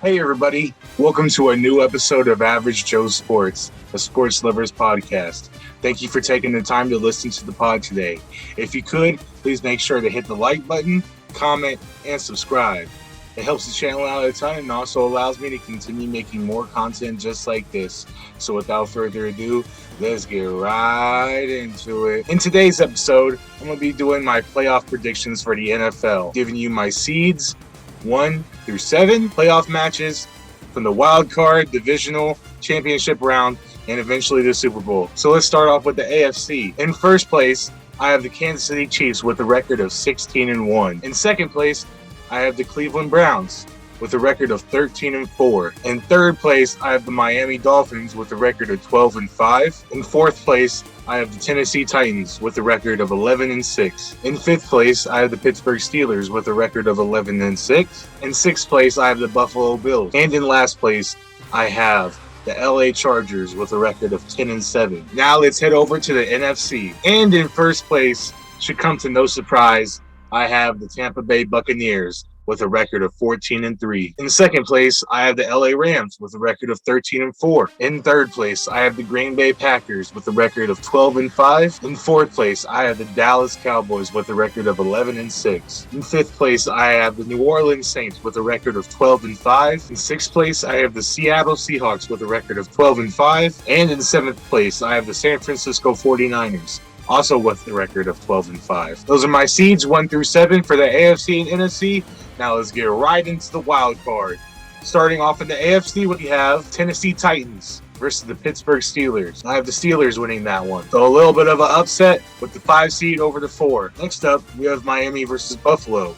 Hey everybody, welcome to a new episode of Average Joe Sports, a sports lovers podcast. Thank you for taking the time to listen to the pod today. If you could, please make sure to hit the like button, comment, and subscribe. It helps the channel out a ton and also allows me to continue making more content just like this. So without further ado, let's get right into it. In today's episode, I'm going to be doing my playoff predictions for the NFL, giving you my seeds 1 through 7 playoff matches from the wild card, divisional, championship round, and eventually the Super Bowl. So let's start off with the AFC. In first place, I have the Kansas City Chiefs with a record of 16-1. In second place, I have the Cleveland Browns with a record of 13-4. In third place, I have the Miami Dolphins with a record of 12-5. In fourth place, I have the Tennessee Titans with a record of 11-6. In fifth place, I have the Pittsburgh Steelers with a record of 11-6. In sixth place, I have the Buffalo Bills. And in last place, I have the LA Chargers with a record of 10-7. Now let's head over to the NFC. And in first place, should come to no surprise, I have the Tampa Bay Buccaneers with a record of 14-3. In second place, I have the LA Rams with a record of 13-4. In third place, I have the Green Bay Packers with a record of 12-5. In fourth place, I have the Dallas Cowboys with a record of 11-6. In fifth place, I have the New Orleans Saints with a record of 12-5. In sixth place, I have the Seattle Seahawks with a record of 12-5. And in seventh place, I have the San Francisco 49ers, also with a record of 12-5. Those are my seeds 1 through 7 for the AFC and NFC. Now let's get right into the wild card. Starting off in the AFC, we have Tennessee Titans versus the Pittsburgh Steelers. I have the Steelers winning that one. So a little bit of an upset with the 5 seed over the 4. Next up, we have Miami versus Buffalo.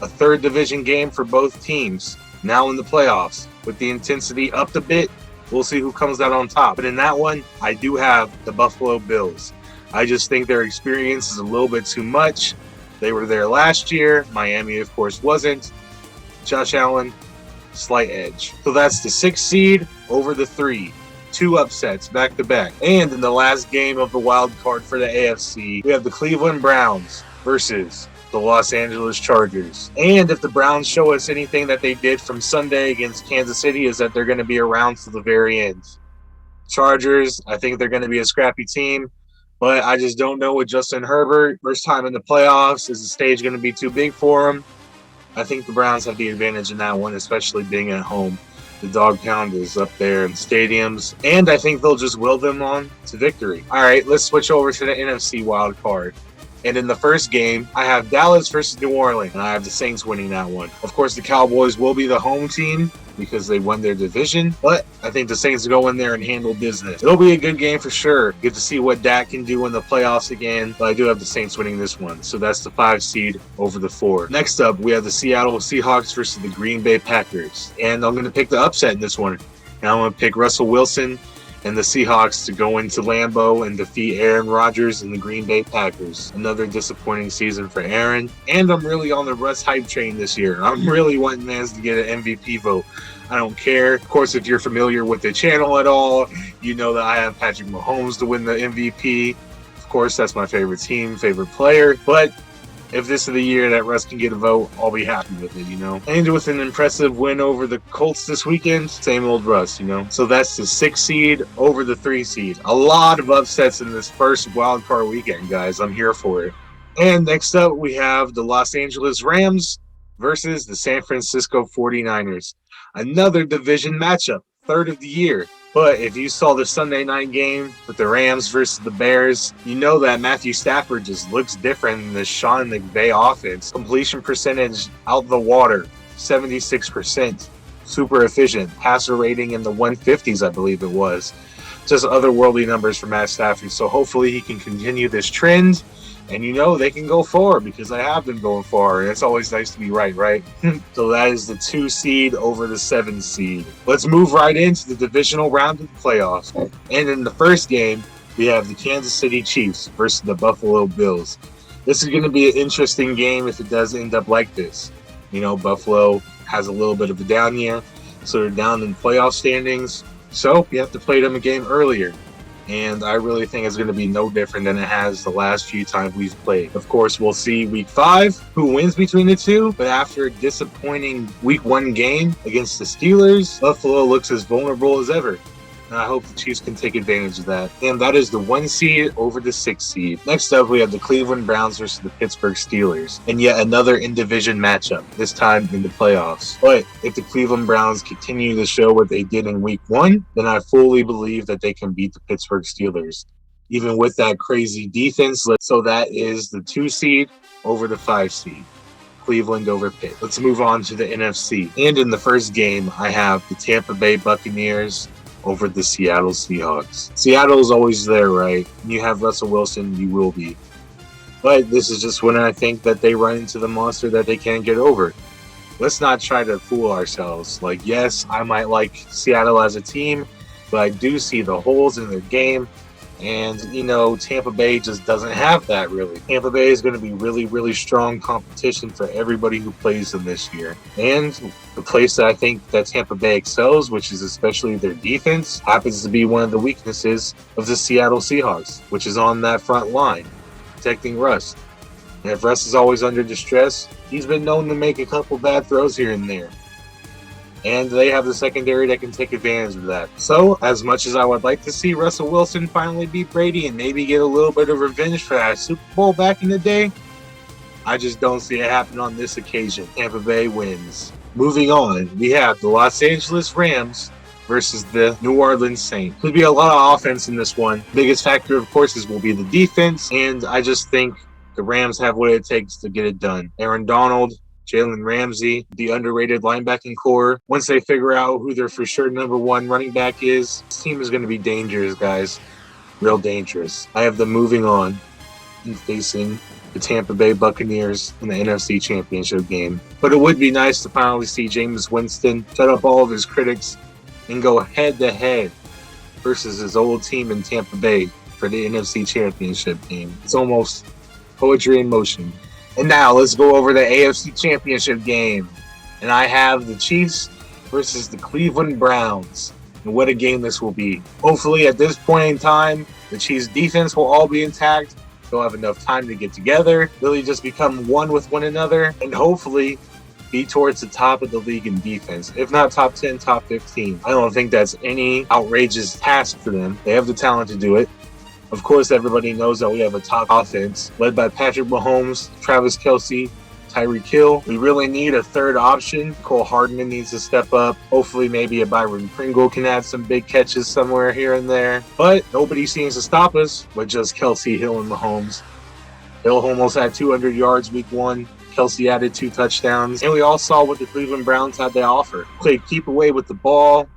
A third division game for both teams. Now in the playoffs. With the intensity upped a bit, we'll see who comes out on top. But in that one, I do have the Buffalo Bills. I just think their experience is a little bit too much. They were there last year. Miami, of course, wasn't. Josh Allen, slight edge. So that's the 6 seed over the 3. 2 upsets back to back. And in the last game of the wild card for the AFC, we have the Cleveland Browns versus the Los Angeles Chargers. And if the Browns show us anything that they did from Sunday against Kansas City, is that they're going to be around to the very end. Chargers, I think they're going to be a scrappy team. But I just don't know with Justin Herbert. First time in the playoffs. Is the stage going to be too big for him? I think the Browns have the advantage in that one, especially being at home. The dog pound is up there in stadiums. And I think they'll just will them on to victory. All right, let's switch over to the NFC wild card. And in the first game, I have Dallas versus New Orleans, and I have the Saints winning that one. Of course, the Cowboys will be the home team because they won their division, but I think the Saints go in there and handle business. It'll be a good game for sure. Get to see what Dak can do in the playoffs again, but I do have the Saints winning this one. So that's the 5 seed over the 4. Next up, we have the Seattle Seahawks versus the Green Bay Packers, and I'm going to pick the upset in this one. And I'm going to pick Russell Wilson and the Seahawks to go into Lambeau and defeat Aaron Rodgers and the Green Bay Packers. Another disappointing season for Aaron. And I'm really on the Russ hype train this year. I'm really wanting Mans to get an MVP vote. I don't care. Of course, if you're familiar with the channel at all, you know that I have Patrick Mahomes to win the MVP. Of course, that's my favorite team, favorite player. But if this is the year that Russ can get a vote, I'll be happy with it, you know. And with an impressive win over the Colts this weekend, same old Russ, you know. So that's the 6 seed over the 3 seed. A lot of upsets in this first wild card weekend, guys. I'm here for it. And next up, we have the Los Angeles Rams versus the San Francisco 49ers. Another division matchup, third of the year. But if you saw the Sunday night game with the Rams versus the Bears, you know that Matthew Stafford just looks different than the Sean McVay offense. Completion percentage out the water, 76%. Super efficient. Passer rating in the 150s, I believe it was. Just otherworldly numbers for Matt Stafford. So hopefully he can continue this trend. And you know they can go far because I have them going far. And it's always nice to be right? So that is the 2 seed over the 7 seed. Let's move right into the divisional round of the playoffs. And in the first game, we have the Kansas City Chiefs versus the Buffalo Bills. This is going to be an interesting game if it does end up like this. You know, Buffalo has a little bit of a down year, so they're down in playoff standings. So you have to play them a game earlier. and I really think it's going to be no different than it has the last few times we've played. Of course, we'll see week 5 who wins between the two, but after a disappointing week 1 game against the Steelers, Buffalo looks as vulnerable as ever. And I hope the Chiefs can take advantage of that. And that is the 1 seed over the 6 seed. Next up, we have the Cleveland Browns versus the Pittsburgh Steelers. And yet another in-division matchup, this time in the playoffs. But if the Cleveland Browns continue to show what they did in week 1, then I fully believe that they can beat the Pittsburgh Steelers, even with that crazy defense. So that is the 2 seed over the 5 seed. Cleveland over Pitt. Let's move on to the NFC. And in the first game, I have the Tampa Bay Buccaneers over the Seattle Seahawks. Seattle is always there, right? When you have Russell Wilson, you will be. But this is just when I think that they run into the monster that they can't get over. Let's not try to fool ourselves. Like, yes, I might like Seattle as a team, but I do see the holes in their game. And, Tampa Bay just doesn't have that, really. Tampa Bay is going to be really, really strong competition for everybody who plays them this year. And the place that I think that Tampa Bay excels, which is especially their defense, happens to be one of the weaknesses of the Seattle Seahawks, which is on that front line, protecting Russ. And if Russ is always under distress, he's been known to make a couple bad throws here and there. And they have the secondary that can take advantage of that. So, as much as I would like to see Russell Wilson finally beat Brady and maybe get a little bit of revenge for that Super Bowl back in the day, I just don't see it happen on this occasion. Tampa Bay wins. Moving on, we have the Los Angeles Rams versus the New Orleans Saints. Could be a lot of offense in this one. Biggest factor, of course, will be the defense, and I just think the Rams have what it takes to get it done. Aaron Donald, Jalen Ramsey, the underrated linebacking core. Once they figure out who their for sure number 1 running back is, this team is going to be dangerous, guys. Real dangerous. I have them moving on and facing the Tampa Bay Buccaneers in the NFC Championship game. But it would be nice to finally see Jameis Winston shut up all of his critics and go head-to-head versus his old team in Tampa Bay for the NFC Championship game. It's almost poetry in motion. And now let's go over the AFC Championship game. And I have the Chiefs versus the Cleveland Browns. And what a game this will be. Hopefully at this point in time, the Chiefs defense will all be intact. They'll have enough time to get together, really just become one with one another, and hopefully be towards the top of the league in defense. If not top 10, top 15. I don't think that's any outrageous task for them. They have the talent to do it. Of course, everybody knows that we have a top offense led by Patrick Mahomes, Travis Kelce, Tyreek Hill. We really need a third option. Cole Hardman needs to step up. Hopefully, maybe a Byron Pringle can add some big catches somewhere here and there. But nobody seems to stop us with just Kelce, Hill, and Mahomes. Hill almost had 200 yards week 1. Kelce added 2 touchdowns. And we all saw what the Cleveland Browns had to offer. They keep away with the ball.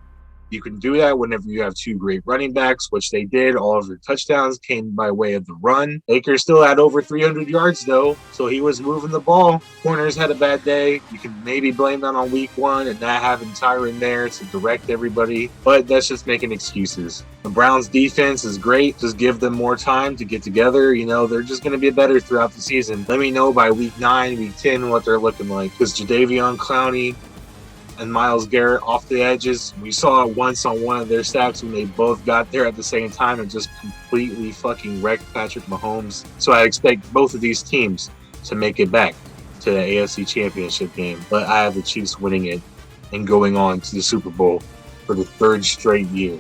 You can do that whenever you have 2 great running backs, which they did. All of their touchdowns came by way of the run. Baker still had over 300 yards, though, so he was moving the ball. Corners had a bad day. You can maybe blame that on week 1 and not having Tyron there to direct everybody, but that's just making excuses. The Browns' defense is great. Just give them more time to get together. They're just going to be better throughout the season. Let me know by week 9, week 10 what they're looking like, because Jadeveon Clowney and Myles Garrett off the edges. We saw it once on one of their sacks when they both got there at the same time and just completely fucking wrecked Patrick Mahomes. So I expect both of these teams to make it back to the AFC Championship game. But I have the Chiefs winning it and going on to the Super Bowl for the 3rd straight year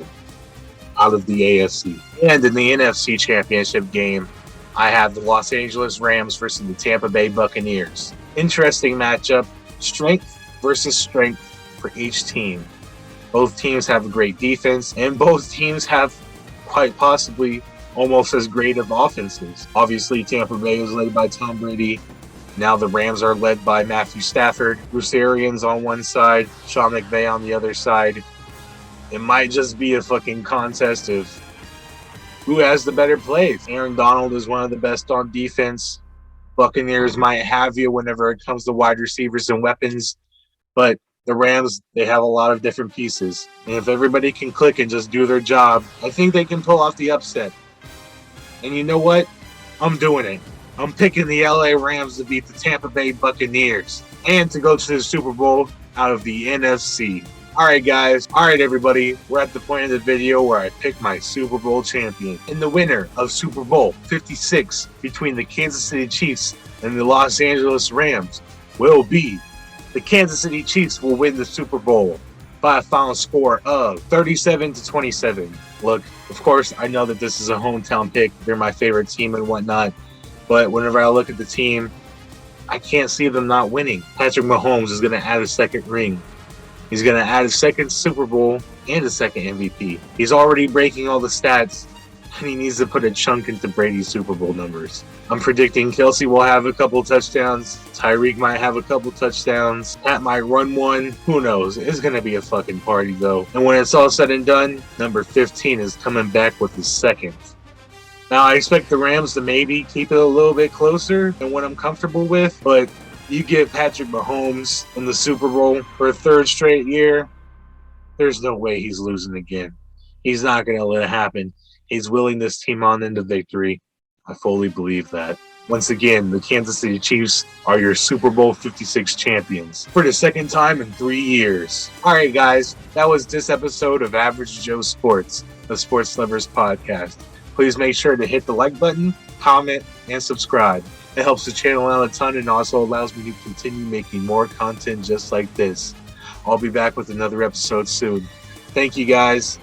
out of the AFC. And in the NFC Championship game, I have the Los Angeles Rams versus the Tampa Bay Buccaneers. Interesting matchup. Strength versus strength for each team. Both teams have a great defense, and both teams have quite possibly almost as great of offenses. Obviously, Tampa Bay is led by Tom Brady. Now the Rams are led by Matthew Stafford. Bruce Arians on one side, Sean McVay on the other side. It might just be a fucking contest of who has the better plays. Aaron Donald is one of the best on defense. Buccaneers might have you whenever it comes to wide receivers and weapons. But the Rams, they have a lot of different pieces. And if everybody can click and just do their job, I think they can pull off the upset. And you know what? I'm doing it. I'm picking the LA Rams to beat the Tampa Bay Buccaneers and to go to the Super Bowl out of the NFC. All right, guys. All right, everybody. We're at the point of the video where I pick my Super Bowl champion. And the winner of Super Bowl 56 between the Kansas City Chiefs and the Los Angeles Rams will be the Kansas City Chiefs will win the Super Bowl by a final score of 37-27. Look, of course, I know that this is a hometown pick. They're my favorite team and whatnot. But whenever I look at the team, I can't see them not winning. Patrick Mahomes is going to add a second ring. He's going to add a second Super Bowl and a second MVP. He's already breaking all the stats, and he needs to put a chunk into Brady's Super Bowl numbers. I'm predicting Kelsey will have a couple touchdowns. Tyreek might have a couple touchdowns. Pat might run one. Who knows? It's going to be a fucking party, though. And when it's all said and done, number 15 is coming back with his second. Now, I expect the Rams to maybe keep it a little bit closer than what I'm comfortable with, but you get Patrick Mahomes in the Super Bowl for a third straight year, there's no way he's losing again. He's not going to let it happen. He's willing this team on into victory. I fully believe that. Once again, the Kansas City Chiefs are your Super Bowl 56 champions for the second time in 3 years. All right, guys, that was this episode of Average Joe Sports, the Sports Lovers Podcast. Please make sure to hit the like button, comment, and subscribe. It helps the channel out a ton and also allows me to continue making more content just like this. I'll be back with another episode soon. Thank you, guys.